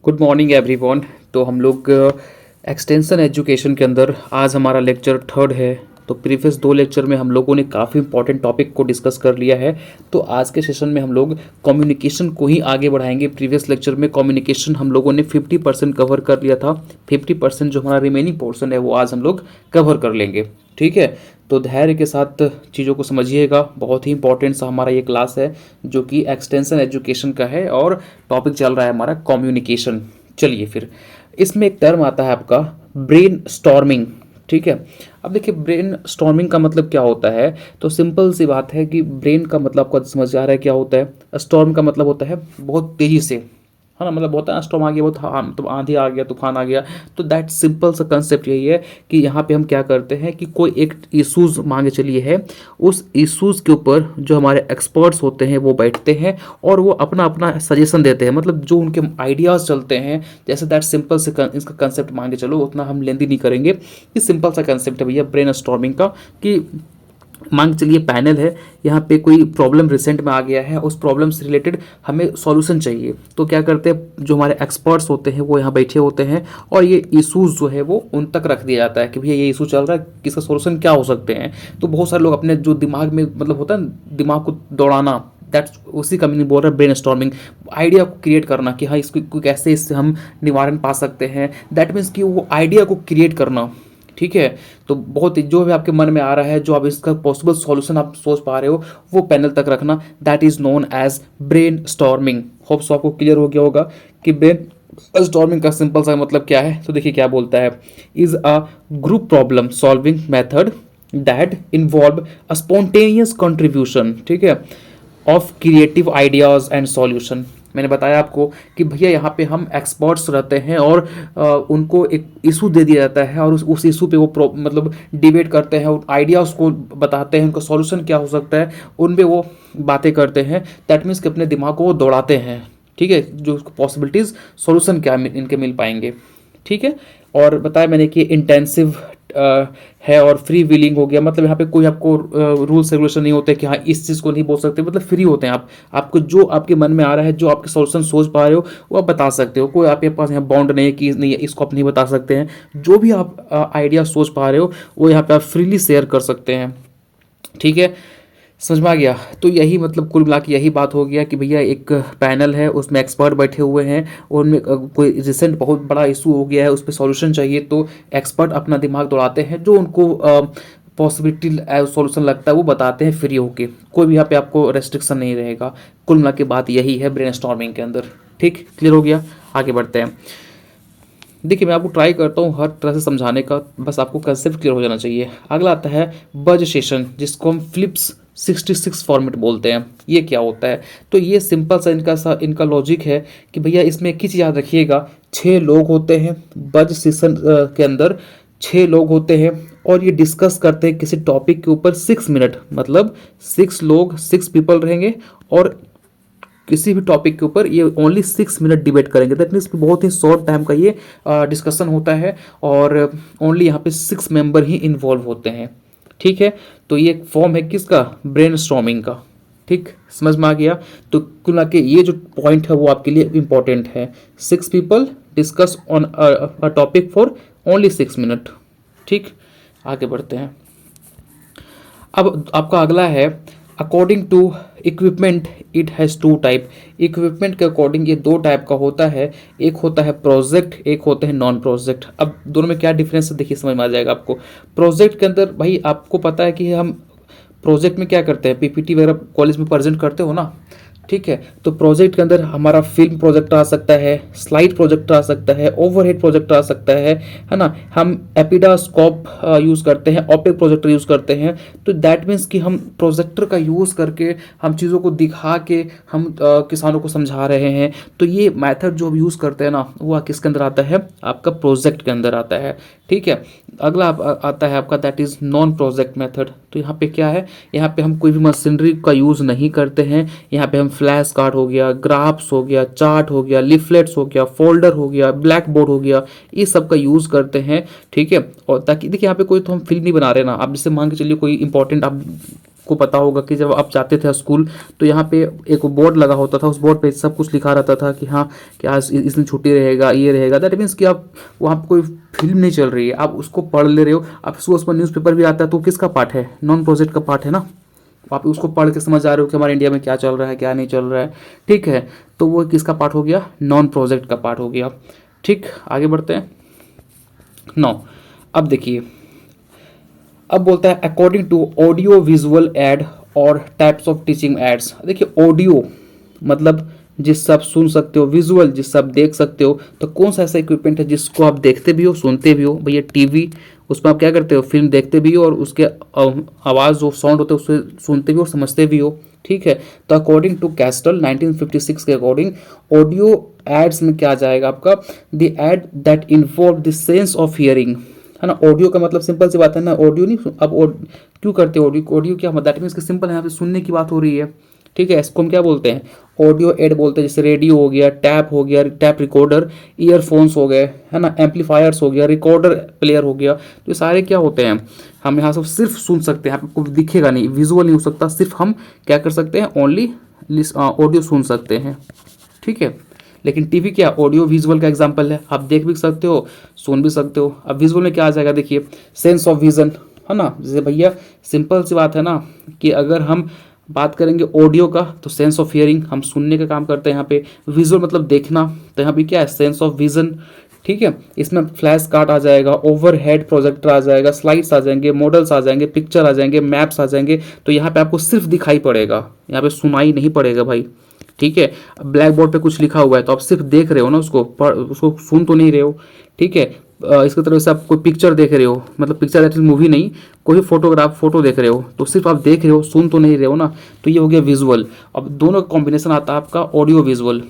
Good morning everyone. तो हम लोग एक्सटेंशन एजुकेशन के अंदर आज हमारा लेक्चर थर्ड है। तो प्रीवियस दो लेक्चर में हम लोगों ने काफ़ी इंपॉर्टेंट टॉपिक को डिस्कस कर लिया है। तो आज के सेशन में हम लोग कम्युनिकेशन को ही आगे बढ़ाएंगे। प्रीवियस लेक्चर में कम्युनिकेशन हम लोगों ने 50% कवर कर लिया था। 50% जो हमारा रिमेनिंग पोर्शन है वो आज हम लोग कवर कर लेंगे। ठीक है, तो धैर्य के साथ चीज़ों को समझिएगा। बहुत ही इंपॉर्टेंट सा हमारा ये क्लास है जो कि एक्सटेंशन एजुकेशन का है और टॉपिक चल रहा है हमारा कम्युनिकेशन। चलिए फिर, इसमें एक टर्म आता है आपका ब्रेन स्टॉर्मिंग। ठीक है, अब देखिए ब्रेन स्टॉर्मिंग का मतलब क्या होता है। तो सिंपल सी बात है कि ब्रेन का मतलब आपको समझ आ रहा है क्या होता है। स्टॉर्म का मतलब होता है बहुत तेज़ी से, है ना, मतलब होता है स्टॉर्म आ गया, बहुत तो आंधी आ गया, तूफान आ गया। तो दैट सिंपल सा कंसेप्ट यही है कि यहाँ पे हम क्या करते हैं कि कोई एक इशूज़ मांगे चलिए है, उस इशूज़ के ऊपर जो हमारे एक्सपर्ट्स होते हैं वो बैठते हैं और वो अपना अपना सजेशन देते हैं, मतलब जो उनके आइडियाज़ चलते हैं। जैसे दैट सिंपल से इसका कंसेप्ट मांगे चलो, उतना हम लेंदी नहीं करेंगे। ये सिंपल सा कंसेप्ट है भैया ब्रेन स्टॉर्मिंग का कि मान चलिए पैनल है, यहाँ पे कोई प्रॉब्लम रिसेंट में आ गया है, उस प्रॉब्लम से रिलेटेड हमें सॉल्यूशन चाहिए। तो क्या करते हैं, जो हमारे एक्सपर्ट्स होते हैं वो यहाँ बैठे होते हैं और ये इशूज़ जो है वो उन तक रख दिया जाता है कि भैया ये इशू चल रहा है, इसका सॉल्यूशन क्या हो सकते हैं। तो बहुत सारे लोग अपने जो दिमाग में मतलब होता है दिमाग को दौड़ाना, दैट्स उसी का मीनिंग बोल रहा है ब्रेन स्टॉर्मिंग। आइडिया को क्रिएट करना कि हाँ इसको कैसे इससे हम निवारण पा सकते हैं। दैट मीन्स कि वो आइडिया को क्रिएट करना। ठीक है, तो बहुत जो भी आपके मन में आ रहा है, जो आप इसका पॉसिबल सॉल्यूशन आप सोच पा रहे हो, वो पैनल तक रखना। That is known as brainstorming. Hope so आपको क्लियर हो गया होगा कि ब्रेन स्टॉर्मिंग का सिंपल सा मतलब क्या है। तो देखिए क्या बोलता है, is a group problem solving method that involve a spontaneous contribution, ठीक है, of creative ideas and solution. मैंने बताया आपको कि भैया यहाँ पे हम एक्सपर्ट्स रहते हैं और उनको एक इशू दे दिया जाता है और उस इशू पे वो मतलब डिबेट करते हैं और आइडियाज़ को बताते हैं, उनका सॉल्यूशन क्या हो सकता है, उन पे वो बातें करते हैं। दैट मीन्स कि अपने दिमाग को वो दौड़ाते हैं। ठीक है, जो पॉसिबिलिटीज़ सॉल्यूशन क्या इनके मिल पाएंगे। ठीक है, और बताया मैंने कि इंटेंसिव है और फ्री विलिंग हो गया, मतलब यहाँ पे कोई आपको रूल्स रेगुलेशन नहीं होते कि हाँ इस चीज़ को नहीं बोल सकते, मतलब फ्री होते हैं आप। आपको जो आपके मन में आ रहा है, जो आपके सॉल्यूशन सोच पा रहे हो वो आप बता सकते हो। कोई आपके पास यहाँ बाउंड नहीं है कि नहीं इसको आप नहीं बता सकते हैं। जो भी आप आइडिया सोच पा रहे हो वो यहाँ पे आप फ्रीली शेयर कर सकते हैं। ठीक है, समझ में आ गया। तो यही मतलब कुल मिला के यही बात हो गया कि भैया एक पैनल है, उसमें एक्सपर्ट बैठे हुए हैं और उनमें कोई रिसेंट बहुत बड़ा इशू हो गया है, उस पर सॉल्यूशन चाहिए। तो एक्सपर्ट अपना दिमाग दौड़ाते हैं, जो उनको पॉसिबिलिटी सॉल्यूशन लगता है वो बताते हैं फ्री होके। कोई भी यहाँ पे आपको रेस्ट्रिक्शन नहीं रहेगा। कुल मिला के बात यही है ब्रेनस्टॉर्मिंग के अंदर। ठीक, क्लियर हो गया। आगे बढ़ते हैं। देखिए मैं आपको ट्राई करता हूँ हर तरह से समझाने का, बस आपको कंसेप्ट क्लियर हो जाना चाहिए। अगला आता है बज सेशन, जिसको हम फ्लिप्स 66 फॉर्मेट बोलते हैं। ये क्या होता है, तो ये सिंपल सा इनका लॉजिक है कि भैया इसमें एक ही चीज़ याद रखिएगा, 6 लोग होते हैं बज सेशन के अंदर। 6 लोग होते हैं और ये डिस्कस करते हैं किसी टॉपिक के ऊपर 6 मिनट, मतलब 6 लोग 6 पीपल रहेंगे और किसी भी टॉपिक के ऊपर ये ओनली 6 मिनट डिबेट करेंगे। दैट मीन्स बहुत ही शॉर्ट टाइम का ये डिस्कशन होता है और ओनली यहाँ पे 6 मेंबर ही इन्वॉल्व होते हैं। ठीक है, तो ये एक फॉर्म है किसका, ब्रेन स्टॉर्मिंग का। ठीक, समझ में आ गया। तो कुल मिला के ये जो पॉइंट है वो आपके लिए इंपॉर्टेंट है। 6 people discuss on a topic for only 6 minute. ठीक, आगे बढ़ते हैं। अब आपका अगला है according to equipment it has 2 type. Equipment के अकॉर्डिंग ये 2 टाइप का होता है, एक होता है प्रोजेक्ट, एक होता है नॉन प्रोजेक्ट। अब दोनों में क्या डिफरेंस है देखिए, समझ में आ जाएगा आपको। प्रोजेक्ट के अंदर भाई आपको पता है कि हम प्रोजेक्ट में क्या करते हैं, पीपीटी वगैरह कॉलेज में प्रेजेंट करते हो ना। ठीक है, तो प्रोजेक्ट के अंदर हमारा फिल्म प्रोजेक्ट आ सकता है, स्लाइड प्रोजेक्ट आ सकता है, ओवरहेड प्रोजेक्ट आ सकता है ना। हम एपिडास्कोप यूज़ करते हैं, ओपेक प्रोजेक्टर यूज़ करते हैं। तो दैट मीन्स कि हम प्रोजेक्टर का यूज़ करके हम चीज़ों को दिखा के हम किसानों को समझा रहे हैं। तो ये मेथड जो हम यूज़ करते हैं ना, वो किसके अंदर आता है, आपका प्रोजेक्ट के अंदर आता है। ठीक है, अगला आता है आपका that is non project method. तो यहाँ पे क्या है, यहाँ पे हम कोई भी मशीनरी का यूज़ नहीं करते हैं। यहाँ पे हम फ्लैश कार्ड हो गया, ग्राफ्स हो गया, चार्ट हो गया, लिफलेट्स हो गया, फोल्डर हो गया, ब्लैक बोर्ड हो गया, ये सब का यूज़ करते हैं। ठीक है, और ताकि देखिए यहाँ पे कोई तो हम फिल्म नहीं बना रहे ना। आप जैसे मान के चलिए कोई इंपॉर्टेंट आप को पता होगा कि जब आप जाते थे स्कूल तो यहाँ पे एक बोर्ड लगा होता था, उस बोर्ड पे सब कुछ लिखा रहता था कि हाँ कि आज इस दिन छुट्टी रहेगा, ये रहेगा। दैट मीन्स कि आप वहाँ पे कोई फिल्म नहीं चल रही है, आप उसको पढ़ ले रहे हो। आप सुबह सुबह न्यूज़पेपर भी आता है तो किसका पार्ट है? नॉन प्रोजेक्ट का पार्ट है ना। आप उसको पढ़ के समझ आ रहे हो कि हमारे इंडिया में क्या चल रहा है, क्या नहीं चल रहा है। ठीक है, तो वो किसका पार्ट हो गया? नॉन प्रोजेक्ट का पार्ट हो गया। ठीक, आगे बढ़ते हैं। 9, अब देखिए, अब बोलता है according to audio visual aid और टाइप्स ऑफ टीचिंग एड्स। देखिए ऑडियो मतलब जिससे आप सुन सकते हो, विजुअल जिससे आप देख सकते हो। तो कौन सा ऐसा इक्विपमेंट है जिसको आप देखते भी हो सुनते भी हो? भैया टीवी, उसमें आप क्या करते हो? फिल्म देखते भी हो और उसके आवाज़ जो साउंड होते हैं उससे सुनते भी हो, समझते भी हो। ठीक है, तो अकॉर्डिंग टू कैस्टल 1956 के अकॉर्डिंग ऑडियो एड्स में क्या जाएगा आपका? The aid that involve the sense of hearing, है ना। ऑडियो का मतलब सिंपल सी बात है ना, ऑडियो नहीं। अब क्यों करते हो ऑडियो? ऑडियो क्या मतलब? दैट मीन्स कि सिंपल है, यहाँ पे सुनने की बात हो रही है। ठीक है, इसको हम क्या बोलते हैं? ऑडियो एड बोलते हैं। जैसे रेडियो हो गया, टैप हो गया, टैप रिकॉर्डर, ईयरफोन्स हो गए, है ना, एम्पलीफायर्स हो गया, रिकॉर्डर प्लेयर हो गया। तो ये सारे क्या होते हैं? हम यहाँ से सिर्फ सुन सकते हैं, आपको दिखेगा नहीं, विजुअल नहीं हो सकता, सिर्फ हम क्या कर सकते हैं? ओनली ऑडियो सुन सकते हैं। ठीक है, लेकिन टीवी क्या ऑडियो विजुअल का एग्जांपल है, आप देख भी सकते हो, सुन भी सकते हो। अब विजुअल में क्या आ जाएगा? देखिए सेंस ऑफ विजन, है ना। जैसे भैया सिंपल सी बात है ना कि अगर हम बात करेंगे ऑडियो का तो सेंस ऑफ हियरिंग, हम सुनने का काम करते हैं। यहाँ पे विजुअल मतलब देखना, तो यहाँ पे क्या है? Sense of vision. ठीक है, इसमें फ्लैश कार्ड आ जाएगा, ओवरहेड प्रोजेक्टर आ जाएगा, स्लाइड्स आ जाएंगे, मॉडल्स आ जाएंगे, पिक्चर आ जाएंगे, मैप्स आ जाएंगे। तो यहाँ पे आपको सिर्फ दिखाई पड़ेगा, यहाँ पे सुनाई नहीं पड़ेगा भाई। ठीक है, ब्लैक बोर्ड पे कुछ लिखा हुआ है तो आप सिर्फ देख रहे हो ना, उसको सुन तो नहीं रहे हो। ठीक है, इसकी तरह से आप कोई पिक्चर देख रहे हो, मतलब पिक्चर दैट इज मूवी नहीं, कोई फोटो देख रहे हो तो सिर्फ आप देख रहे हो, सुन तो नहीं रहे हो ना। तो ये हो गया विजुअल। अब दोनों का कॉम्बिनेशन आता है आपका ऑडियो विजुअल।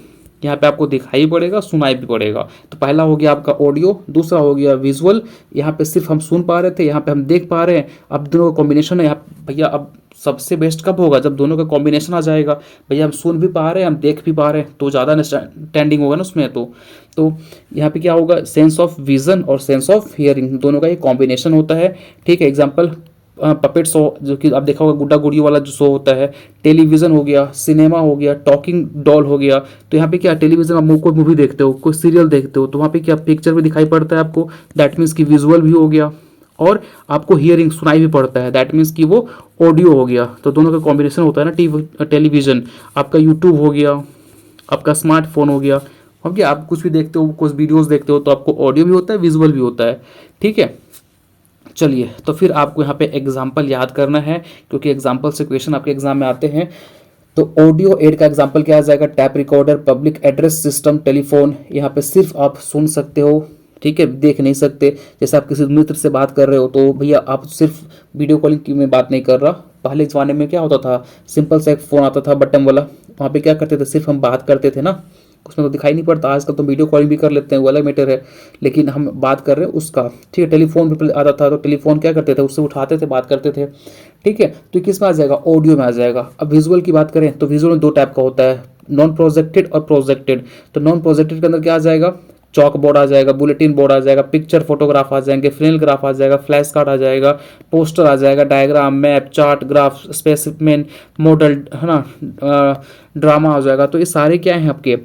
यहाँ पे आपको दिखाई पड़ेगा, सुनाई भी पड़ेगा। तो पहला हो गया आपका ऑडियो, दूसरा हो गया विजुअल। यहाँ पे सिर्फ हम सुन पा रहे थे, यहाँ पे हम देख पा रहे हैं। अब दोनों का कॉम्बिनेशन है यहाँ भैया। अब सबसे बेस्ट कब होगा? जब दोनों का कॉम्बिनेशन आ जाएगा। भैया हम सुन भी पा रहे हैं, हम देख भी पा रहे हैं, तो ज़्यादा अंडरस्टैंडिंग होगा ना उसमें। तो यहाँ पे क्या होगा? सेंस ऑफ विजन और सेंस ऑफ हियरिंग दोनों का ये कॉम्बिनेशन होता है। ठीक है, एग्जाम्पल पपेट शो, जो कि आप देखा होगा गुड्डा गुड़ी वाला जो शो होता है। टेलीविज़न हो गया, सिनेमा हो गया, टॉकिंग डॉल हो गया। तो यहाँ पे क्या टेलीविज़न, आप कोई मूवी देखते हो, कोई सीरियल देखते हो, तो वहाँ पे क्या पिक्चर भी दिखाई पड़ता है आपको। दैट मीन्स कि विजुअल भी हो गया और आपको हियरिंग सुनाई भी पड़ता है। दैट मीन्स कि वो ऑडियो हो गया। तो दोनों का कॉम्बिनेशन होता है ना टेलीविज़न। आपका यूट्यूब हो गया, आपका स्मार्टफोन हो गया। अब क्या आप कुछ भी देखते हो, कुछ वीडियोज़ देखते हो, तो आपको ऑडियो भी होता है, विजुअल भी होता है। ठीक है, चलिए, तो फिर आपको यहाँ पे एग्जाम्पल याद करना है, क्योंकि एग्जाम्पल से क्वेश्चन आपके एग्जाम में आते हैं। तो ऑडियो एड का एग्जाम्पल क्या आ जाएगा? Tap recorder, public address system, telephone. यहाँ पे सिर्फ आप सुन सकते हो, ठीक है, देख नहीं सकते। जैसे आप किसी मित्र से बात कर रहे हो तो भैया आप सिर्फ वीडियो कॉलिंग की मैं बात नहीं कर रहा। पहले ज़माने में क्या होता था? सिंपल सा एक फ़ोन आता था बटन वाला, वहाँ पे क्या करते थे? सिर्फ हम बात करते थे ना, उसमें तो दिखाई नहीं पड़ता। आजकल तो वीडियो कॉलिंग भी कर लेते हैं, वो अलग मैटर है, लेकिन हम बात कर रहे हैं उसका। ठीक है, टेलीफोन भी आता था, तो टेलीफोन क्या करते थे? उससे उठाते थे, बात करते थे। ठीक है, तो किस में आ जाएगा? ऑडियो में आ जाएगा। अब विजुअल की बात करें तो विजुअल में दो टाइप का होता है, नॉन प्रोजेक्टेड और प्रोजेक्टेड। तो नॉन प्रोजेक्टेड के अंदर क्या आ जाएगा? चौक बोर्ड आ जाएगा, बुलेटिन बोर्ड आ जाएगा, पिक्चर फोटोग्राफ आ जाएंगे, फ्लैश ग्राफ आ जाएगा, फ्लैश कार्ड आ जाएगा, पोस्टर आ जाएगा, diagram, map, chart, graph, specimen, model, है ना, ड्रामा आ जाएगा। तो ये सारे क्या हैं? आपके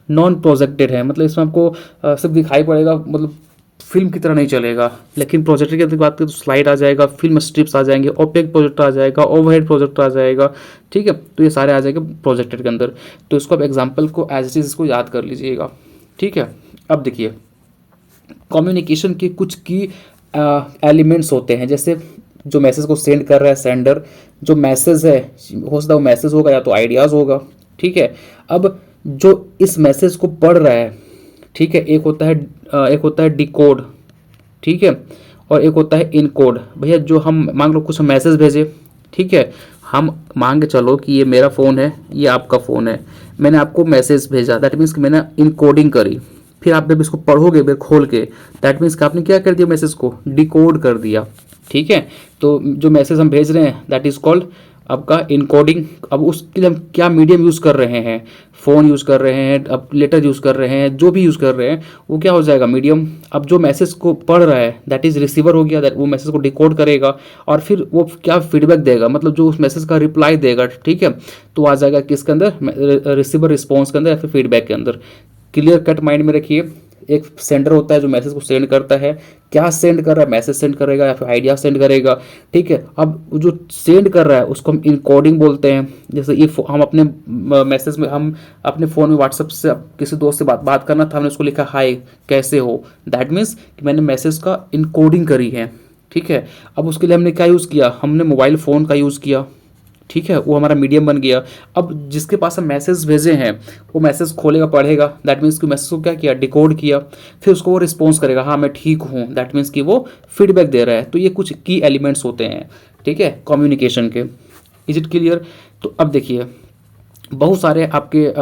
नॉन प्रोजेक्टेड है, मतलब इसमें आपको सिर्फ दिखाई पड़ेगा, मतलब फिल्म की तरह नहीं चलेगा। लेकिन प्रोजेक्टर की अगर बात करें तो स्लाइड आ जाएगा, फिल्म स्ट्रिप्स आ जाएंगे, ओपेक प्रोजेक्टर आ जाएगा, ओवरहेड प्रोजेक्टर आ जाएगा। ठीक है, तो ये सारे आ जाएंगे प्रोजेक्टर के अंदर। तो इसको आप एग्जाम्पल को एज इट इज इसको याद कर लीजिएगा। ठीक है, अब देखिए कम्युनिकेशन के कुछ की एलिमेंट्स होते हैं। जैसे जो मैसेज को सेंड कर रहा है सेंडर, जो मैसेज है हो सकता है वो मैसेज होगा या तो आइडियाज़ होगा। ठीक है, अब जो इस मैसेज को पढ़ रहा है, ठीक है, एक होता है डिकोड, ठीक है, और एक होता है इनकोड। भैया जो हम मान लो कुछ मैसेज भेजे, ठीक है, हम मान के चलो कि ये मेरा फ़ोन है, ये आपका फ़ोन है, मैंने आपको मैसेज भेजा, दैट मीन्स कि मैंने इनकोडिंग करी। फिर आप जब इसको पढ़ोगे फिर खोल के, दैट मीन्स कि आपने क्या कर दिया? मैसेज को डिकोड कर दिया। ठीक है, तो जो मैसेज हम भेज रहे हैं दैट इज़ कॉल्ड आपका इनकोडिंग, अब उसके लिए हम क्या मीडियम यूज़ कर रहे हैं, फ़ोन यूज़ कर रहे हैं, अब लेटर यूज़ कर रहे हैं, जो भी यूज़ कर रहे हैं वो क्या हो जाएगा मीडियम। अब जो मैसेज को पढ़ रहा है दैट इज़ रिसीवर हो गया, दैट वो मैसेज को डिकोड करेगा और फिर वो क्या फीडबैक देगा, मतलब जो उस मैसेज का रिप्लाई देगा, ठीक है, तो आ जाएगा किसके अंदर, रिसीवर रिस्पॉन्स के अंदर या फिर फीडबैक के अंदर। क्लियर कट माइंड में रखिए। एक सेंडर होता है जो मैसेज को सेंड करता है, क्या सेंड कर रहा है, मैसेज सेंड करेगा या फिर आइडिया सेंड करेगा, ठीक है। अब जो सेंड कर रहा है उसको हम इनकोडिंग बोलते हैं। जैसे ये हम अपने मैसेज में, हम अपने फ़ोन में व्हाट्सएप से किसी दोस्त से बात करना था, हमने उसको लिखा हाय कैसे हो, दैट मीन्स कि मैंने मैसेज का इनकोडिंग करी है, ठीक है। अब उसके लिए हमने क्या यूज़ किया, हमने मोबाइल फ़ोन का यूज़ किया, ठीक है, वो हमारा मीडियम बन गया। अब जिसके पास हम मैसेज भेजे हैं वो मैसेज खोलेगा, पढ़ेगा, दैट मीन्स कि मैसेज को क्या किया, डिकोड किया, फिर उसको वो रिस्पॉन्स करेगा, हाँ मैं ठीक हूँ, दैट मीन्स कि वो फीडबैक दे रहा है। तो ये कुछ की एलिमेंट्स होते हैं, ठीक है, कम्युनिकेशन के। Is it clear? तो अब देखिए, बहुत सारे आपके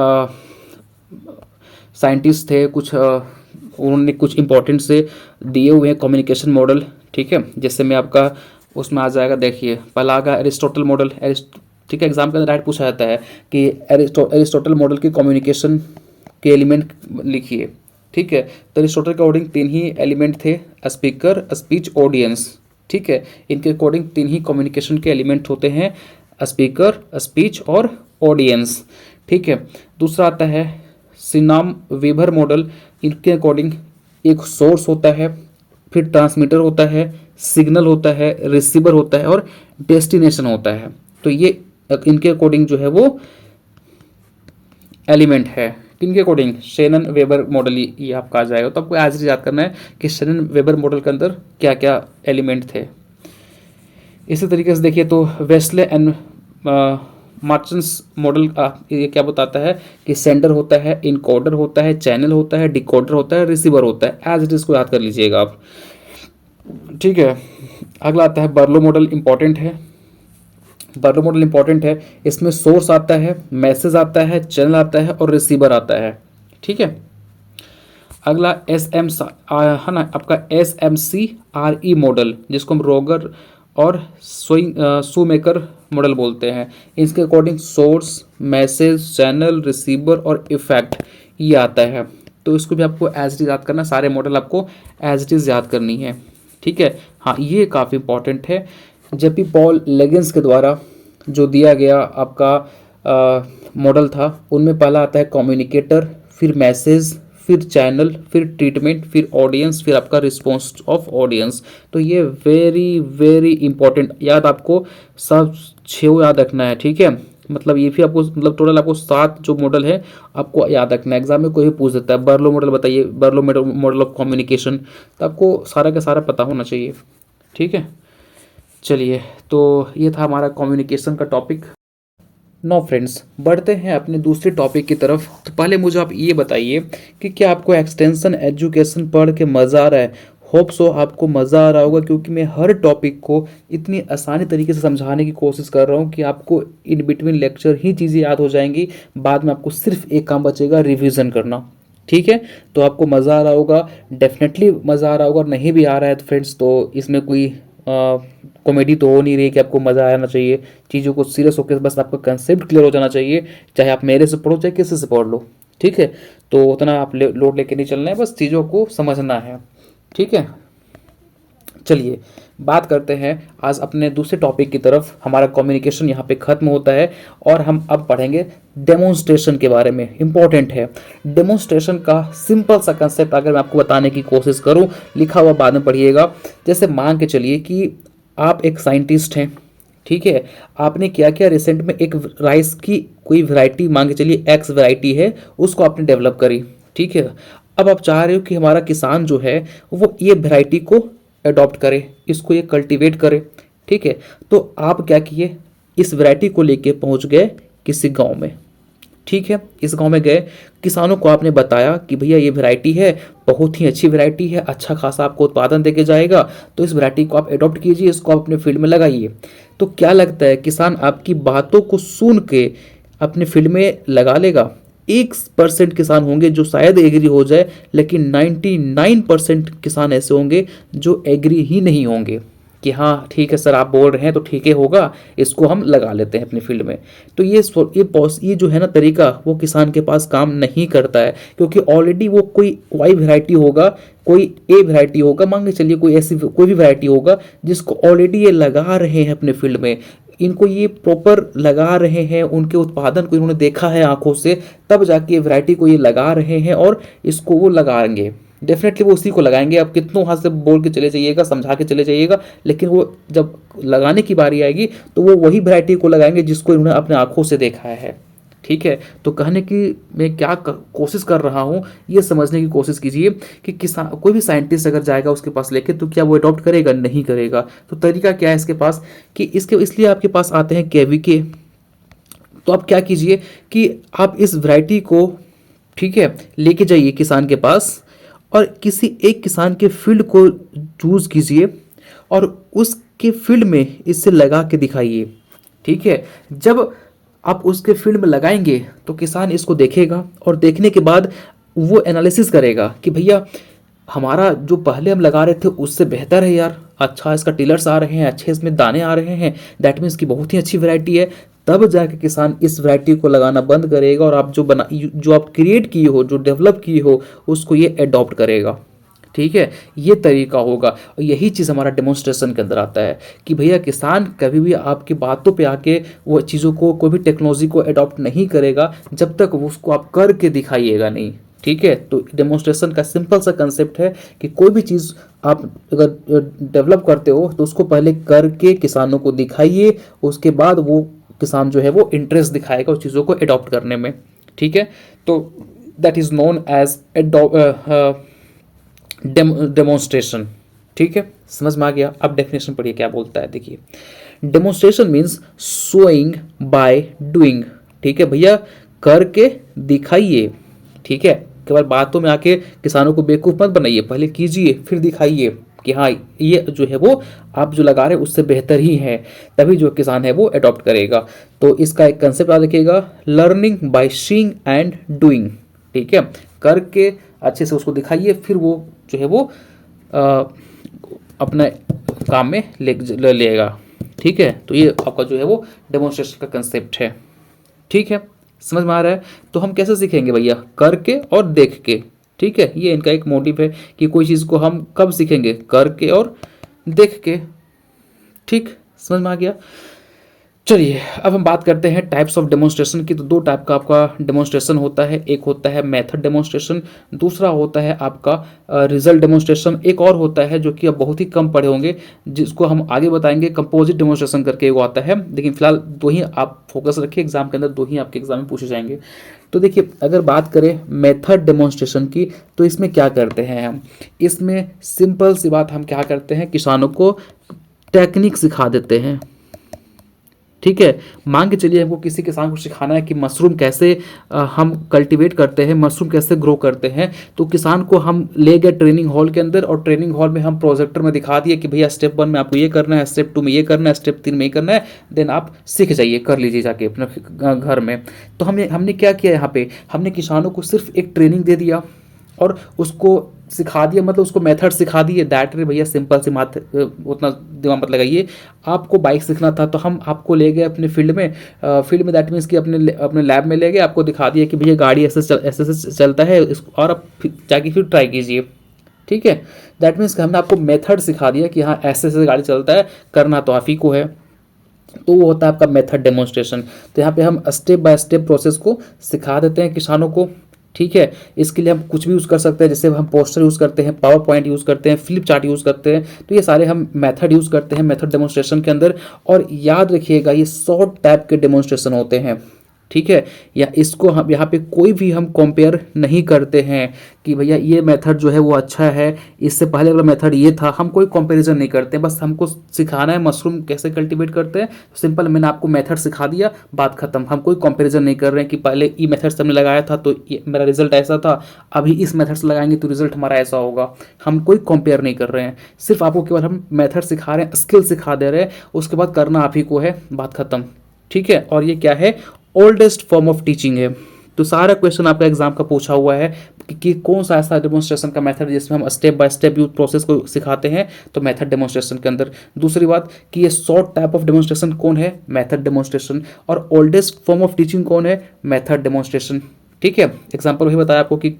साइंटिस्ट थे, कुछ उन्होंने कुछ इंपॉर्टेंट से दिए हुए हैं कम्युनिकेशन मॉडल, ठीक है। जैसे मैं आपका उसमें आ जाएगा, देखिए पहला आगा एरिस्टोटल मॉडल, ठीक है, एग्जाम के अंदर डायरेक्ट पूछा जाता है कि एरिस्टोटल मॉडल की कम्युनिकेशन के एलिमेंट लिखिए, ठीक है। तो एरिस्टोटल के अकॉर्डिंग 3 ही एलिमेंट थे, स्पीकर, स्पीच, ऑडियंस, ठीक है। इनके अकॉर्डिंग 3 ही कम्युनिकेशन के एलिमेंट होते हैं, स्पीकर, स्पीच और ऑडियंस, ठीक है। दूसरा आता है सिनाम वेबर मॉडल। इनके अकॉर्डिंग एक सोर्स होता है, फिर ट्रांसमीटर होता है, सिग्नल होता है, रिसीवर होता है और डेस्टिनेशन होता है। तो ये इनके अकॉर्डिंग जो है वो एलिमेंट है। किनके अकॉर्डिंग, शेनन वेबर मॉडल, ये आपका आ जाएगा। तो आपको आज याद करना है कि शेनन वेबर मॉडल के अंदर क्या क्या एलिमेंट थे। इसी तरीके से देखिए तो वेस्ले एंड मार्चन्स मॉडल ये क्या बताता है कि सेंडर होता है, इनकोडर होता है, चैनल होता है, डिकोडर होता है, रिसीवर होता है। एज इट इज को याद कर लीजिएगा आप, ठीक है। अगला आता है बर्लो मॉडल, इंपॉर्टेंट है। बर्लो मॉडल इंपॉर्टेंट है, इसमें सोर्स आता है, मैसेज आता है, चैनल आता है और रिसीवर आता है, ठीक है। अगला एस एम है ना आपका SMCRE मॉडल, जिसको हम रोगर और शूमेकर मॉडल बोलते हैं। इसके according source, message, channel, receiver और इफेक्ट ये आता है। तो इसको भी आपको एज इट इज याद करना, सारे मॉडल आपको एज इट इज याद करनी है, ठीक है। हाँ, ये काफ़ी इंपॉर्टेंट है। जब भी पॉल लेगिंस के द्वारा जो दिया गया आपका मॉडल था, उनमें पहला आता है कम्युनिकेटर, फिर मैसेज, फिर चैनल, फिर ट्रीटमेंट, फिर ऑडियंस, फिर आपका रिस्पॉन्स ऑफ ऑडियंस। तो ये वेरी वेरी इंपॉर्टेंट, याद आपको सब 6 याद रखना है, ठीक है। मतलब ये भी आपको, मतलब टोटल आपको 7 जो मॉडल है आपको याद रखना है। एग्जाम में कोई भी पूछ देता है बर्लो मॉडल बताइए, बर्लो मॉडल ऑफ कम्युनिकेशन, तो आपको सारा का सारा पता होना चाहिए, ठीक है। चलिए, तो ये था हमारा कम्युनिकेशन का टॉपिक। नो फ्रेंड्स, बढ़ते हैं अपने दूसरे टॉपिक की तरफ। तो पहले मुझे आप ये बताइए कि क्या आपको एक्सटेंशन एजुकेशन पढ़ के मज़ा आ रहा है। होप सो आपको मज़ा आ रहा होगा, क्योंकि मैं हर टॉपिक को इतनी आसानी तरीके से समझाने की कोशिश कर रहा हूँ कि आपको इन बिटवीन लेक्चर ही चीज़ें याद हो जाएंगी। बाद में आपको सिर्फ एक काम बचेगा, रिवीजन करना, ठीक है। तो आपको मज़ा आ रहा होगा, डेफिनेटली मज़ा आ रहा होगा। और नहीं भी आ रहा है तो फ्रेंड्स, तो इसमें कोई कॉमेडी तो हो नहीं रही कि आपको मज़ा आना चाहिए। चीज़ों को सीरियस होकर बस आपका कंसेप्ट क्लियर हो जाना चाहिए, चाहे आप मेरे से पढ़ो चाहे किसी से पढ़ लो, ठीक है। तो उतना आप लोड लेके नहीं चलना है, बस चीज़ों को समझना है, ठीक है। चलिए बात करते हैं आज अपने दूसरे टॉपिक की तरफ। हमारा कम्युनिकेशन यहाँ पे ख़त्म होता है और हम अब पढ़ेंगे डेमोन्स्ट्रेशन के बारे में। इम्पॉर्टेंट है डेमोन्स्ट्रेशन का सिंपल सा कंसेप्ट अगर मैं आपको बताने की कोशिश करूँ, लिखा हुआ बाद में पढ़िएगा। जैसे मान के चलिए कि आप एक साइंटिस्ट हैं, ठीक है। आपने क्या किया, रिसेंट में एक राइस की कोई वैरायटी, मान के चलिए एक्स वैरायटी है, उसको आपने डेवलप करी, ठीक है। अब आप चाह रहे हो कि हमारा किसान जो है वो ये वैरायटी को अडॉप्ट करे, इसको ये कल्टीवेट करे, ठीक है। तो आप क्या किए, इस वैरायटी को लेके पहुंच गए किसी गांव में, ठीक है। इस गांव में गए, किसानों को आपने बताया कि भैया ये वैरायटी है, बहुत ही अच्छी वैरायटी है, अच्छा खासा आपको उत्पादन देके जाएगा, तो इस वैरायटी को आप अडॉप्ट कीजिए, इसको आप अपने फील्ड में लगाइए। तो क्या लगता है, किसान आपकी बातों को सुन के अपने फील्ड में लगा लेगा? 1% किसान होंगे जो शायद एग्री हो जाए, लेकिन 99% किसान ऐसे होंगे जो एग्री ही नहीं होंगे, कि हाँ ठीक है सर आप बोल रहे हैं तो ठीक है होगा, इसको हम लगा लेते हैं अपनी फील्ड में। तो ये जो है ना तरीका, वो किसान के पास काम नहीं करता है, क्योंकि ऑलरेडी वो कोई वाई वैरायटी होगा, कोई ए वैरायटी होगा, मान के चलिए कोई ऐसी कोई भी वैरायटी होगा जिसको ऑलरेडी ये लगा रहे हैं अपने फील्ड में, इनको ये प्रॉपर लगा रहे हैं, उनके उत्पादन को इन्होंने देखा है आंखों से, तब जाके वैरायटी को ये लगा रहे हैं और इसको वो लगाएंगे। डेफिनेटली वो उसी को लगाएंगे। आप कितनों हाथ से बोल के चले जाइएगा, समझा के चले जाइएगा, लेकिन वो जब लगाने की बारी आएगी तो वो वही वैरायटी को लगाएंगे जिसको इन्होंने अपने आंखों से देखा है। ठीक है, तो कहने की मैं क्या कोशिश कर रहा हूँ, ये समझने की कोशिश कीजिए कि किसान, कोई भी साइंटिस्ट अगर जाएगा उसके पास लेके, तो क्या वो अडॉप्ट करेगा? नहीं करेगा। तो तरीका क्या है इसके पास कि इसलिए आपके पास आते हैं केवीके। तो आप क्या कीजिए कि आप इस वैरायटी को, ठीक है, लेके जाइए किसान के पास और किसी एक किसान के फील्ड को चूज कीजिए और उसके फील्ड में इससे लगा के दिखाइए। ठीक है, जब आप उसके फील्ड में लगाएंगे तो किसान इसको देखेगा और देखने के बाद वो एनालिसिस करेगा कि भैया हमारा जो पहले हम लगा रहे थे उससे बेहतर है यार, अच्छा इसका टिलर्स आ रहे हैं, अच्छे इसमें दाने आ रहे हैं, दैट मीन्स की बहुत ही अच्छी वैरायटी है। तब जाके किसान इस वैरायटी को लगाना बंद करेगा और आप जो आप क्रिएट किए हो, जो डेवलप किए हो, उसको ये अडॉप्ट करेगा। ठीक है, ये तरीका होगा। और यही चीज़ हमारा डेमोन्स्ट्रेशन के अंदर आता है कि भैया किसान कभी भी आपकी बातों पे आके वो चीज़ों को, कोई भी टेक्नोलॉजी को अडॉप्ट नहीं करेगा जब तक उसको आप करके दिखाइएगा नहीं। ठीक है, तो डेमोन्स्ट्रेशन का सिंपल सा कंसेप्ट है कि कोई भी चीज़ आप अगर डेवलप करते हो तो उसको पहले करके किसानों को दिखाइए, उसके बाद वो किसान जो है वो इंटरेस्ट दिखाएगा उस चीज़ों को अडॉप्ट करने में। ठीक है, तो that is known as demonstration. ठीक है, समझ में आ गया? अब डेफिनेशन पढ़िए क्या बोलता है, देखिए। Demonstration means showing by doing. ठीक है भैया, करके दिखाइए। ठीक है, केवल बातों में आके किसानों को बेवकूफ़ मत बनाइए, पहले कीजिए फिर दिखाइए कि हाँ ये जो है वो आप जो लगा रहे हैं उससे बेहतर ही है, तभी जो किसान है वो अडॉप्ट करेगा। तो इसका एक कंसेप्ट याद रखिएगा, learning by seeing and doing. ठीक है, करके अच्छे से उसको दिखाइए, फिर वो जो है वो अपने काम में ले लेगा। ठीक है, तो ये आपका जो है वो डेमोन्स्ट्रेशन का कंसेप्ट है। ठीक है, समझ में आ रहा है? तो हम कैसे सीखेंगे भैया? करके और देख के। ठीक है, ये इनका एक मोटिव है कि कोई चीज़ को हम कब सीखेंगे? करके और देख के। ठीक, समझ में आ गया? चलिए अब हम बात करते हैं टाइप्स ऑफ डेमोन्स्ट्रेशन की। तो दो टाइप का आपका डेमोन्स्ट्रेशन होता है, एक होता है मेथड डेमोन्स्ट्रेशन, दूसरा होता है आपका रिजल्ट डेमोन्स्ट्रेशन। एक और होता है जो कि आप बहुत ही कम पढ़े होंगे, जिसको हम आगे बताएंगे, कंपोजिट डेमोन्स्ट्रेशन करके वो आता है। लेकिन फिलहाल दो ही आप फोकस रखिए, एग्जाम के अंदर दो ही आपके एग्जाम में पूछे जाएंगे। तो देखिए, अगर बात करें मेथड डेमोन्स्ट्रेशन की, तो इसमें क्या करते हैं हम? इसमें सिंपल सी बात, हम क्या करते हैं, किसानों को टेक्निक सिखा देते हैं। ठीक है, मान के चलिए हमको किसी किसान को सिखाना है कि मशरूम कैसे हम कल्टीवेट करते हैं, मशरूम कैसे ग्रो करते हैं। तो किसान को हम ले गए ट्रेनिंग हॉल के अंदर और ट्रेनिंग हॉल में हम प्रोजेक्टर में दिखा दिए कि भैया स्टेप 1 में आपको ये करना है, स्टेप 2 में ये करना है, स्टेप 3 में ये करना है, देन आप सीख जाइए, कर लीजिए जाके अपने घर में। तो हमने क्या किया यहाँ पे? हमने किसानों को सिर्फ एक ट्रेनिंग दे दिया और उसको सिखा दिया, मतलब उसको मेथड सिखा दिए। दैट रे भैया सिंपल सी बात, उतना दिमाग मत लगाइए। आपको बाइक सीखना था तो हम आपको ले गए अपने फील्ड में, दैट मीन्स कि अपने लैब में ले गए, आपको दिखा दिया कि भैया गाड़ी ऐसे चलता है, और आप जाके फिर ट्राई कीजिए। ठीक है, दैट मीन्स हमने आपको मेथड सिखा दिया कि हाँ ऐसे ऐसे गाड़ी चलता है, करना तो आप ही को है। तो वो होता है आपका मेथड डेमोन्स्ट्रेशन। तो यहाँ पे हम स्टेप बाय स्टेप प्रोसेस को सिखा देते हैं किसानों को। ठीक है, इसके लिए हम कुछ भी यूज़ कर सकते हैं, जैसे हम पोस्टर यूज़ करते हैं, पावर पॉइंट यूज़ करते हैं, फ्लिप चार्ट यूज़ करते हैं। तो ये सारे हम मेथड यूज़ करते हैं मेथड डेमोन्स्ट्रेशन के अंदर। और याद रखिएगा, ये शॉर्ट टाइप के डेमोन्स्ट्रेशन होते हैं। ठीक है, या इसको हम यहाँ पे कोई भी हम कंपेयर नहीं करते हैं कि भैया ये मेथड जो है वो अच्छा है, इससे पहले वाला मेथड ये था, हम कोई कंपैरिजन नहीं करते। बस हमको सिखाना है मशरूम कैसे कल्टीवेट करते हैं, सिंपल मैंने आपको मेथड सिखा दिया, बात खत्म। हम कोई कंपैरिजन नहीं कर रहे हैं कि पहले ई मेथड से हमने लगाया था तो मेरा रिजल्ट ऐसा था, अभी इस मेथड से लगाएंगे तो रिजल्ट हमारा ऐसा होगा। हम कोई कंपेयर नहीं कर रहे हैं, सिर्फ आपको केवल हम मेथड सिखा रहे हैं, स्किल सिखा दे रहे हैं, उसके बाद करना आप ही को है, बात खत्म। ठीक है, और ये क्या है? ओल्डेस्ट फॉर्म ऑफ टीचिंग है। तो सारा क्वेश्चन आपका एग्जाम का पूछा हुआ है कि कौन सा ऐसा डेमोन्स्ट्रेशन का मेथड है जिसमें हम step by step use process को सिखाते हैं, तो मेथड डेमोन्स्ट्रेशन के अंदर। दूसरी बात कि ये शॉर्ट टाइप ऑफ डेमोन्स्ट्रेशन कौन है, मेथड डेमोन्स्ट्रेशन। और ओल्डेस्ट फॉर्म ऑफ टीचिंग कौन है, मेथड डेमोन्स्ट्रेशन। ठीक है, एग्जाम्पल वही बताया आपको कि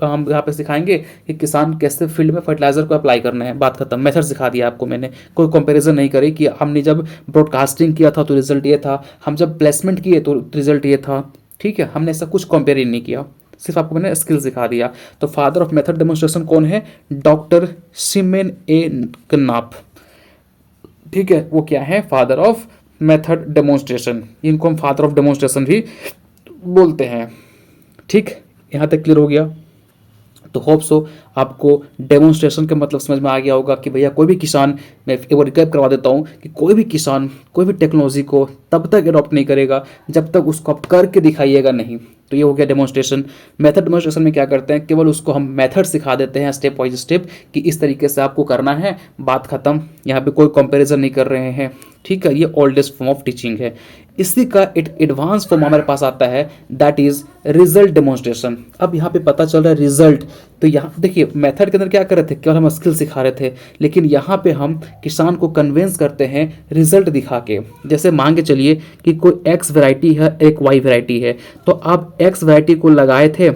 हम यहाँ पे सिखाएंगे कि किसान कैसे फील्ड में फर्टिलाइजर को अप्लाई करना है, बात खत्म, मेथड सिखा दिया आपको मैंने। कोई कंपैरिजन नहीं करी कि हमने जब ब्रॉडकास्टिंग किया था तो रिजल्ट ये था, हम जब प्लेसमेंट किए तो रिजल्ट ये था। ठीक है, हमने ऐसा कुछ कंपेयर नहीं किया, सिर्फ आपको मैंने स्किल सिखा दिया। तो फादर ऑफ मेथड डेमोन्स्ट्रेशन कौन है, डॉक्टर सिमेन ए कनाप। ठीक है, वो क्या है, फादर ऑफ मेथड डेमोन्स्ट्रेशन। इनको हम फादर ऑफ डेमोन्स्ट्रेशन भी बोलते हैं। ठीक, यहाँ तक क्लियर हो गया। तो होप सो आपको डेमोन्स्ट्रेशन का मतलब समझ में आ गया होगा कि भैया कोई भी किसान, मैं एक बार रिकैप करवा देता हूँ कि कोई भी किसान कोई भी टेक्नोलॉजी को तब तक अडॉप्ट नहीं करेगा जब तक उसको आप करके दिखाइएगा नहीं। तो ये हो गया डेमोन्स्ट्रेशन। मेथड डेमोन्स्ट्रेशन में क्या करते हैं, केवल उसको हम मेथड सिखा देते हैं स्टेप बाय स्टेप कि इस तरीके से आपको करना है, बात खत्म। यहाँ पे कोई कंपैरिजन नहीं कर रहे हैं। ठीक है, ये ओल्डेस्ट फॉर्म ऑफ टीचिंग है। इसी का एडवांस फॉर्म हमारे पास आता है, दैट इज रिजल्ट डेमोन्स्ट्रेशन। अब यहाँ पे पता चल रहा है रिजल्ट, तो यहाँ देखिए मेथड के अंदर क्या कर रहे थे, केवल हम स्किल सिखा रहे थे, लेकिन यहाँ पे हम किसान को कन्विंस करते हैं रिजल्ट दिखा के। जैसे मान के चलिए कि कोई एक्स वैरायटी है, एक वाई वैरायटी है, तो आप एक्स वैरायटी को लगाए थे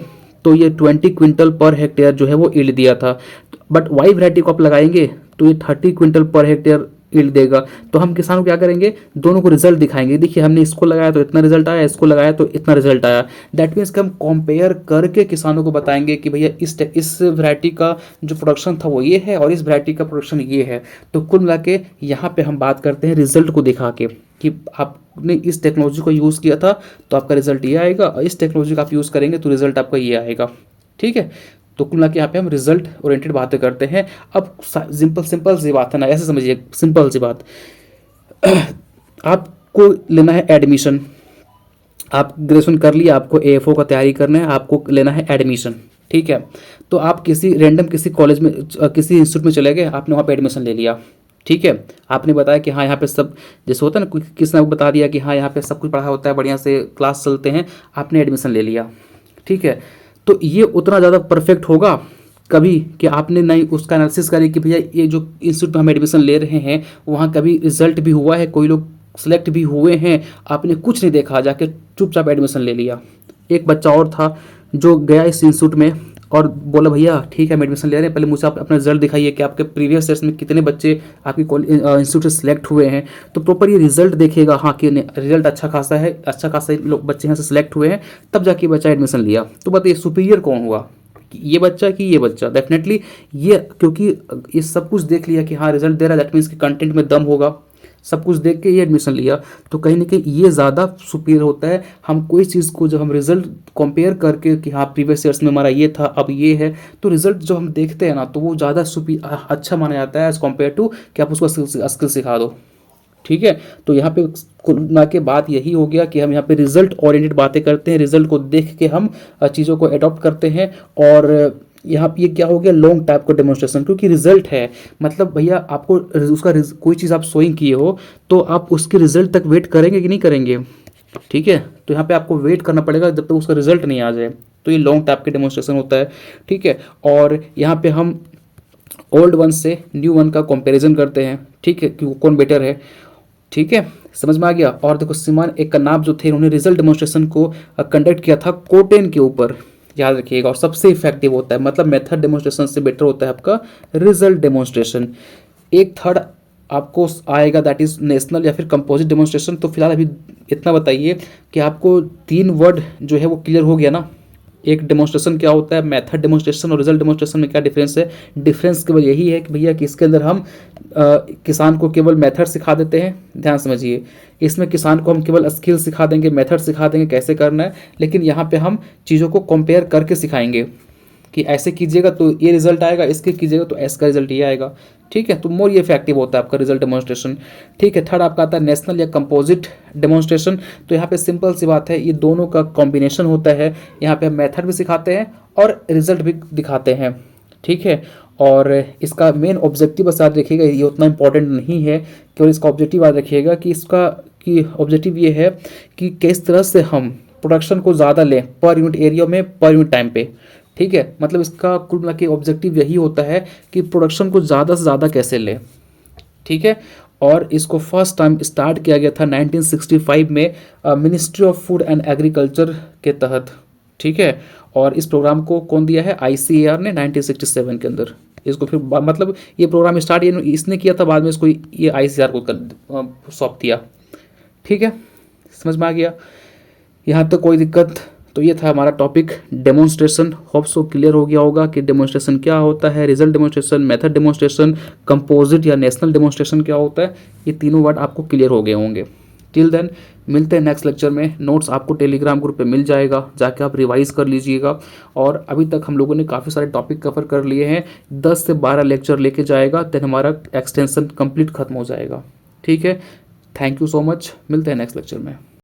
तो ये 20 क्विंटल पर हेक्टेयर जो है वो ईल्ड दिया था, बट वाई वैरायटी को आप लगाएंगे तो ये 30 क्विंटल पर हेक्टेयर ईल्ड देगा। तो हम किसान को क्या करेंगे, दोनों को रिजल्ट दिखाएंगे, देखिए हमने इसको लगाया तो इतना रिजल्ट आया, इसको लगाया तो इतना रिजल्ट आया। दैट मीन्स कि हम कंपेयर करके किसानों को बताएंगे कि भैया इस वैरायटी का जो प्रोडक्शन था वो ये है और इस वैरायटी का प्रोडक्शन ये है। तो कुल मिला के यहाँ पे हम बात करते हैं रिजल्ट को दिखा के कि आपने इस टेक्नोलॉजी को यूज़ किया था तो आपका रिजल्ट ये आएगा, और इस टेक्नोलॉजी का आप यूज़ करेंगे तो रिजल्ट आपका ये आएगा। ठीक है, तो कुल मिला के यहाँ पे हम रिजल्ट ओरिएंटेड बातें करते हैं। अब सिंपल सी बात है ना, ऐसे समझिए, सिंपल सी बात आपको लेना है एडमिशन, आप ग्रेजुएशन कर लिया, आपको एएफओ का तैयारी करना है, आपको लेना है एडमिशन। ठीक है, तो आप किसी रैंडम किसी कॉलेज में किसी इंस्टीट्यूट में चले गए, आपने वहाँ पे एडमिशन ले लिया। ठीक है, आपने बताया कि हाँ यहाँ पे सब जैसे होता है ना, किसी ने बता दिया कि हाँ यहाँ पे सब कुछ पढ़ा होता है, बढ़िया से क्लास चलते हैं, आपने एडमिशन ले लिया। ठीक है, तो ये उतना ज़्यादा परफेक्ट होगा कभी कि आपने नहीं उसका एनालिसिस करी कि भैया ये जो इंस्टीट्यूट में हम एडमिशन ले रहे हैं वहाँ कभी रिजल्ट भी हुआ है, कोई लोग सेलेक्ट भी हुए हैं, आपने कुछ नहीं देखा, जाके चुपचाप एडमिशन ले लिया। एक बच्चा और था जो गया इस इंस्टीट्यूट में और बोला भैया ठीक है हम एडमिशन ले रहे हैं, पहले मुझे आप अपना रिजल्ट दिखाइए कि आपके प्रीवियस ईयर्स में कितने बच्चे आपकी इंस्टीट्यूट से सिलेक्ट हुए हैं। तो प्रॉपर ये रिजल्ट देखेगा, हाँ कि रिजल्ट अच्छा खासा है, अच्छा खासा लोग बच्चे यहाँ से सिलेक्ट हुए हैं, तब जाके बच्चा एडमिशन लिया। तो बताइए सुपीरियर कौन हुआ, ये बच्चा कि ये बच्चा? डेफिनेटली ये, क्योंकि ये सब कुछ देख लिया कि हाँ रिजल्ट दे रहा है, दैट मीन्स कि कंटेंट में दम होगा, सब कुछ देख के ये एडमिशन लिया। तो कहीं ना कहीं ये ज़्यादा सुपीरियर होता है। हम कोई चीज़ को जब हम रिजल्ट कंपेयर करके कि हाँ प्रीवियस ईयर्स में हमारा ये था अब ये है, तो रिजल्ट जो हम देखते हैं ना तो वो ज़्यादा अच्छा माना जाता है एज़ कम्पेयर टू कि आप उसको स्किल सिखा दो। ठीक है, तो यहाँ पे ना के बात यही हो गया कि हम यहाँ पे रिजल्ट ओरिएंटेड बातें करते हैं, रिजल्ट को देख के हम चीज़ों को अडॉप्ट करते हैं। और यहाँ पे ये क्या हो गया, लॉन्ग टाइप का डेमोन्स्ट्रेशन, क्योंकि रिजल्ट है मतलब भैया आपको उसका कोई चीज़ आप सोइंग किए हो तो आप उसके रिजल्ट तक वेट करेंगे कि नहीं करेंगे। ठीक है, तो यहाँ पे आपको वेट करना पड़ेगा जब तक उसका रिजल्ट नहीं आ जाए, तो ये लॉन्ग टाइप के डेमोन्स्ट्रेशन होता है। ठीक है, और यहाँ पे हम ओल्ड वन से न्यू वन का कंपैरिजन करते हैं। ठीक है, कि कौन बेटर है। ठीक है, समझ में आ गया। और देखो सिमन एक कनाप जो थे उन्होंने रिजल्ट डेमोन्स्ट्रेशन को कंडक्ट किया था कोटेन के ऊपर, याद रखिएगा, और सबसे इफेक्टिव होता है, मतलब मेथड डेमोन्स्ट्रेशन से बेटर होता है आपका रिजल्ट डेमोन्स्ट्रेशन। एक थर्ड आपको आएगा दैट इज नेशनल या फिर कंपोजिट डेमोन्स्ट्रेशन। तो फिलहाल अभी इतना बताइए कि आपको 3 वर्ड जो है वो क्लियर हो गया ना, एक डेमोन्स्ट्रेशन क्या होता है, मेथड डेमोन्स्ट्रेशन और रिजल्ट डेमोन्स्ट्रेशन में क्या डिफरेंस है। डिफरेंस केवल यही है कि भैया कि इसके अंदर हम किसान को केवल मेथड सिखा देते हैं, ध्यान समझिए, इसमें किसान को हम केवल स्किल सिखा देंगे, मेथड सिखा देंगे कैसे करना है, लेकिन यहाँ पे हम चीज़ों को कंपेयर करके सिखाएंगे कि ऐसे कीजिएगा तो ये रिजल्ट आएगा, इसके कीजिएगा तो ऐसा रिजल्ट ये आएगा। ठीक है, तो मोर ये इफेक्टिव होता है आपका रिजल्ट डेमोन्स्ट्रेशन। ठीक है, थर्ड आपका आता है नेशनल या कंपोजिट डेमोन्स्ट्रेशन। तो यहाँ पे सिंपल सी बात है, ये दोनों का कॉम्बिनेशन होता है, यहाँ पे मेथड भी सिखाते हैं और रिजल्ट भी दिखाते हैं। ठीक है, और इसका मेन ऑब्जेक्टिव बस याद रखिएगा, ये उतना इंपॉर्टेंट नहीं है, केवल इसका ऑब्जेक्टिव याद रखिएगा कि इसका कि ऑब्जेक्टिव ये है कि किस तरह से हम प्रोडक्शन को ज़्यादा लें पर यूनिट एरिया में, पर यूनिट टाइम पे। ठीक है, मतलब इसका कुल मिला के ऑब्जेक्टिव यही होता है कि प्रोडक्शन को ज़्यादा से ज़्यादा कैसे ले। ठीक है, और इसको फर्स्ट टाइम स्टार्ट किया गया था 1965 में ministry of food and agriculture के तहत। ठीक है, और इस प्रोग्राम को कौन दिया है, आईसीएआर ने 1967 के अंदर। इसको फिर मतलब ये प्रोग्राम स्टार्ट ये इसने किया था, बाद में इसको ये आईसीएआर को सौंप दिया। ठीक है, समझ में आ गया यहाँ तक, कोई दिक्कत? तो ये था हमारा topic demonstration. Hope so clear हो गया होगा कि डेमोन्स्ट्रेशन क्या होता है, result demonstration, method demonstration, composite या नेशनल डेमोन्स्ट्रेशन क्या होता है, ये तीनों वर्ड आपको क्लियर हो गए होंगे। टिल देन मिलते हैं नेक्स्ट लेक्चर में। नोट्स आपको टेलीग्राम ग्रुप पे मिल जाएगा, जाके आप रिवाइज कर लीजिएगा। और अभी तक हम लोगों ने काफ़ी सारे टॉपिक कवर कर लिए हैं, 10 से 12 लेक्चर लेके जाएगा, देन हमारा एक्सटेंशन कंप्लीट खत्म हो जाएगा। ठीक है, थैंक यू सो मच, मिलते हैं नेक्स्ट लेक्चर में।